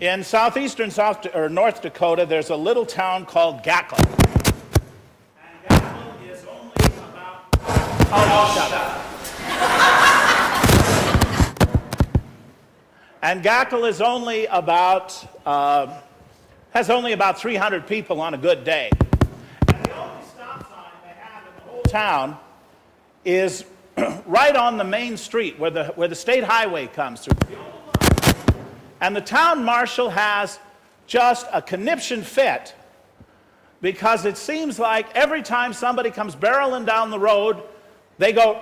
In southeastern North Dakota, there's a little town called Gackle. And Gackle is only about... Oh, shut up. And Gackle is only about, has only about 300 people on a good day. And the only stop sign they have in the whole town is right on the main street where the state highway comes through. And the town marshal has just a conniption fit because it seems like every time somebody comes barreling down the road, they go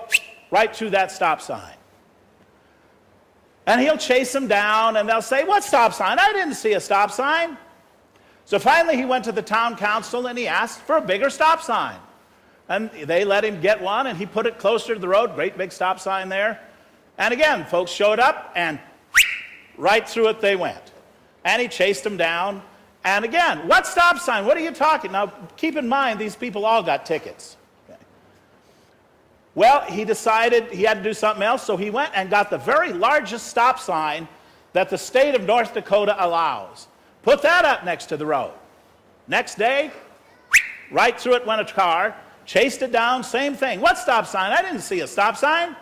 right through that stop sign. And he'll chase them down and they'll say, "What stop sign? I didn't see a stop sign." So finally he went to the town council and he asked for a bigger stop sign. And they let him get one and he put it closer to the road, great big stop sign there. And again, folks showed up and right through it they went. And he chased them down. And again, what stop sign? What are you talking? Now, keep in mind, these people all got tickets. Okay. Well, he decided he had to do something else, so he went and got the very largest stop sign that the state of North Dakota allows. Put that up next to the road. Next day, right through it went a car, chased it down, same thing. What stop sign? I didn't see a stop sign.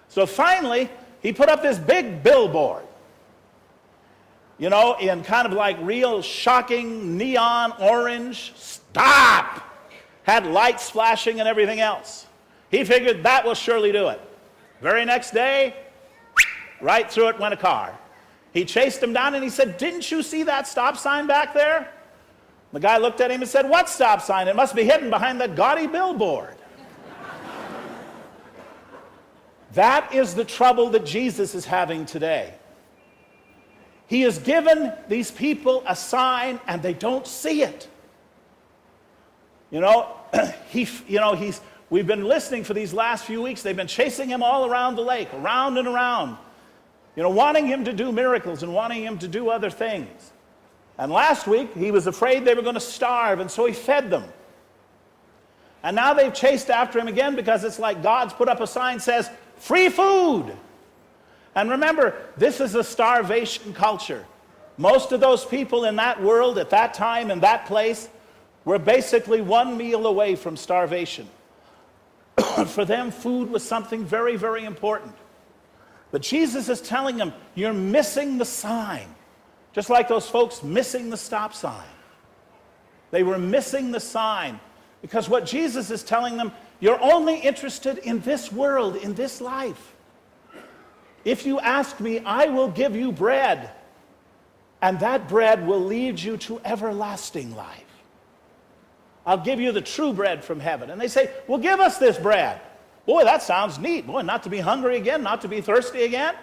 So finally, he put up this big billboard. You know, in kind of like real shocking neon orange, "Stop!" Had lights flashing and everything else. He figured that will surely do it. Very next day, right through it went a car. He chased him down and he said, "Didn't you see that stop sign back there?" The guy looked at him and said, "What stop sign? It must be hidden behind that gaudy billboard." That is the trouble that Jesus is having today. He has given these people a sign and they don't see it. You know, we've been listening for these last few weeks. They've been chasing him all around the lake, around and around, you know, wanting him to do miracles and wanting him to do other things. And last week, he was afraid they were going to starve, and so he fed them. And now they've chased after him again because it's like God's put up a sign that says, "Free food." And remember, this is a starvation culture. Most of those people in that world at that time in that place were basically one meal away from starvation. For them, food was something very, very important. But Jesus is telling them, you're missing the sign. Just like those folks missing the stop sign. They were missing the sign because what Jesus is telling them, you're only interested in this world, in this life. If you ask me, I will give you bread, and that bread will lead you to everlasting life. I'll give you the true bread from heaven. And they say, well, give us this bread. Boy, that sounds neat. Boy, not to be hungry again, not to be thirsty again.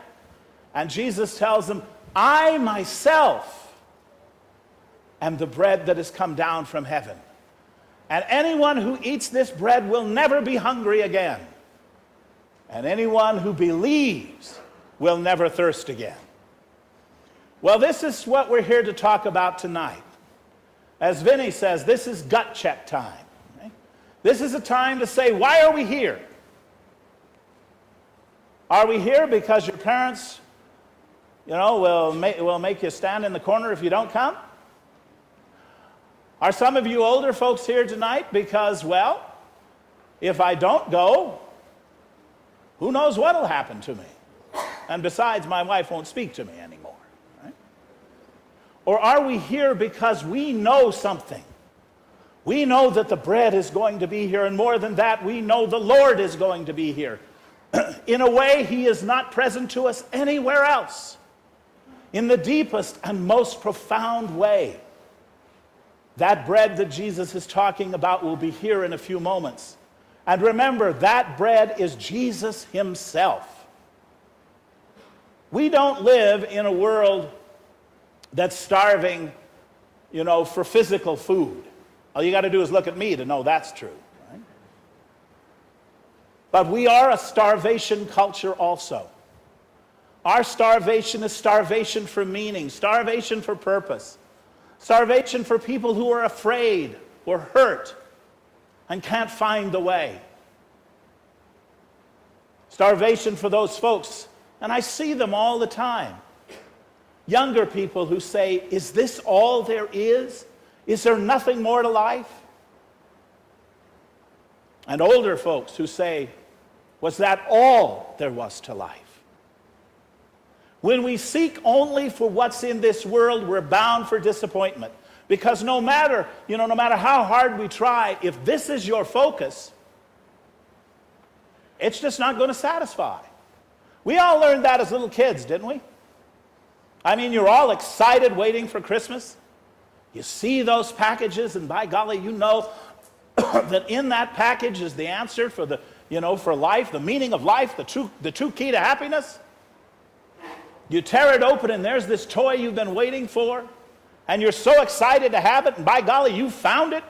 And Jesus tells them, I myself am the bread that has come down from heaven. And anyone who eats this bread will never be hungry again. And anyone who believes will never thirst again. Well, this is what we're here to talk about tonight. As Vinny says, this is gut check time. Okay? This is a time to say, why are we here? Are we here because your parents, you know, will make you stand in the corner if you don't come? Are some of you older folks here tonight because, well, if I don't go, who knows what will happen to me? And besides, my wife won't speak to me anymore. Right? Or are we here because we know something? We know that the bread is going to be here, and more than that, we know the Lord is going to be here. In a way, he is not present to us anywhere else. In the deepest and most profound way. That bread that Jesus is talking about will be here in a few moments. And remember, that bread is Jesus himself. We don't live in a world that's starving, you know, for physical food. All you got to do is look at me to know that's true. Right? But we are a starvation culture also. Our starvation is starvation for meaning, starvation for purpose, starvation for people who are afraid or hurt and can't find the way. Starvation for those folks, and I see them all the time, Younger people who say, is this all there is? Is there nothing more to life? And older folks who say, was that all there was to life? When we seek only for what's in this world, we're bound for disappointment. Because no matter how hard we try, if this is your focus, it's just not going to satisfy. We all learned that as little kids, didn't we? I mean, you're all excited waiting for Christmas. You see those packages, and by golly, you know that in that package is the answer for for life, the meaning of life, the true key to happiness. You tear it open, and there's this toy you've been waiting for, and you're so excited to have it, and by golly, you found it.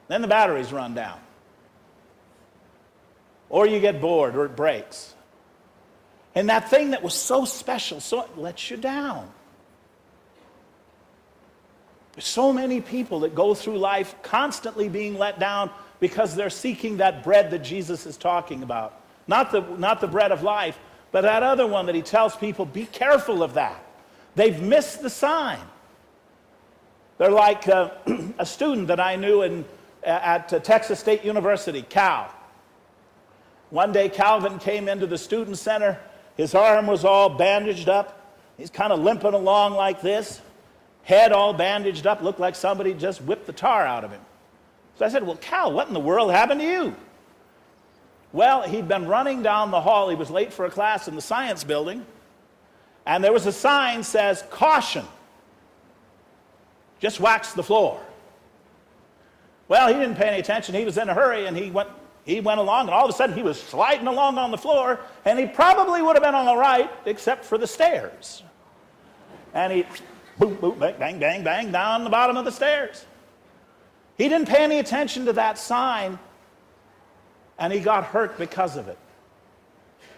Then the batteries run down. Or you get bored, or it breaks. And that thing that was so special, so it lets you down. There's so many people that go through life constantly being let down because they're seeking that bread that Jesus is talking about. Not the bread of life, but that other one that he tells people, be careful of that. They've missed the sign. They're like a student that I knew at Texas State University, Cal. One day Calvin came into the student center. His arm was all bandaged up. He's kind of limping along like this. Head all bandaged up. Looked like somebody just whipped the tar out of him. So I said, well, Cal, what in the world happened to you? Well, he'd been running down the hall. He was late for a class in the science building. And there was a sign that says, caution. Just wax the floor. Well, he didn't pay any attention. He was in a hurry, and he went along, and all of a sudden he was sliding along on the floor, and he probably would have been all right except for the stairs. And he boom, boom, bang, bang, bang, bang down the bottom of the stairs. He didn't pay any attention to that sign, and he got hurt because of it.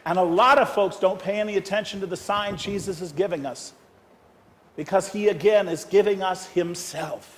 And a lot of folks don't pay any attention to the sign Jesus is giving us, because he again is giving us himself.